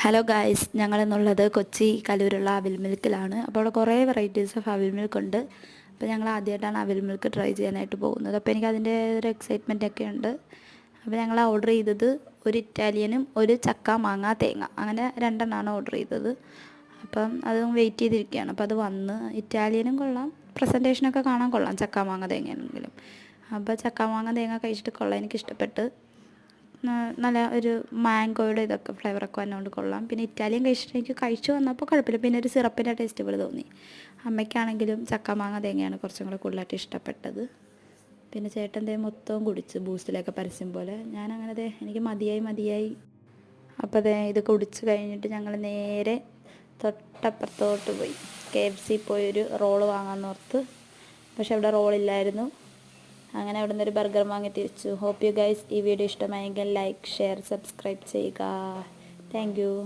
Hello guys, ഞങ്ങളെന്നുള്ളത് Kochi കലൂരുള്ള അവിൽ മിൽക്കിലാണ്. അപ്പോൾ അവിടെ കുറേ വെറൈറ്റീസ് ഓഫ് അവിൽ മിൽക്ക് ഉണ്ട്. അപ്പോൾ ഞങ്ങൾ ആദ്യമായിട്ടാണ് അവിൽ മിൽക്ക് ട്രൈ ചെയ്യാനായിട്ട് പോകുന്നത്. അപ്പോൾ എനിക്ക് അതിൻ്റെ ഒരു എക്സൈറ്റ്മെൻ്റ് ഒക്കെ ഉണ്ട്. അപ്പോൾ ഞങ്ങൾ ഓർഡർ ചെയ്തത് ഒരു ഇറ്റാലിയനും ഒരു ചക്ക മാങ്ങ തേങ്ങ, അങ്ങനെ രണ്ടെണ്ണമാണ് ഓർഡർ ചെയ്തത്. അപ്പം അതും വെയിറ്റ് ചെയ്തിരിക്കുകയാണ്. അപ്പോൾ അത് വന്ന് ഇറ്റാലിയനും കൊള്ളാം, പ്രസൻറ്റേഷനൊക്കെ കാണാൻ കൊള്ളാം, ചക്ക മാങ്ങ തേങ്ങയാണെങ്കിലും. അപ്പോൾ ചക്ക മാങ്ങ തേങ്ങ കഴിച്ചിട്ട് കൊള്ളാം, എനിക്കിഷ്ടപ്പെട്ട്. നല്ല ഒരു മാംഗോയുടെ ഇതൊക്കെ ഫ്ലേവറൊക്കെ വന്നുകൊണ്ട് കൊള്ളാം. പിന്നെ ഇറ്റാലിയൻ കഴിച്ചിട്ട് എനിക്ക് കഴിച്ചു വന്നപ്പോൾ കുഴപ്പമില്ല, പിന്നെ ഒരു സിറപ്പിൻ്റെ ടേസ്റ്റ് പോലെ തോന്നി. അമ്മയ്ക്കാണെങ്കിലും ചക്ക മാങ്ങ തേങ്ങയാണ് കുറച്ചും കൂടെ കൂടുതലായിട്ട് ഇഷ്ടപ്പെട്ടത്. പിന്നെ ചേട്ടൻ ദേ മൊത്തവും കുടിച്ച്, ബൂസ്റ്റിലൊക്കെ പരസ്യം പോലെ. ഞാനങ്ങനെ എനിക്ക് മതിയായി. അപ്പോൾ ഇത് കുടിച്ച് കഴിഞ്ഞിട്ട് ഞങ്ങൾ നേരെ തൊട്ടപ്പുറത്തോട്ട് പോയി KFC പോയൊരു റോള് വാങ്ങാമെന്ന് ഓർത്ത്. പക്ഷെ അവിടെ റോളില്ലായിരുന്നു. അങ്ങനെ അവിടെ നിന്നൊരു ബർഗർ വാങ്ങി തിരിച്ചു. ഹോപ്പ് യു ഗൈസ് ഈ വീഡിയോ ഇഷ്ടമായെങ്കിൽ ലൈക്ക്, ഷെയർ, സബ്സ്ക്രൈബ് ചെയ്യുക. Thank you.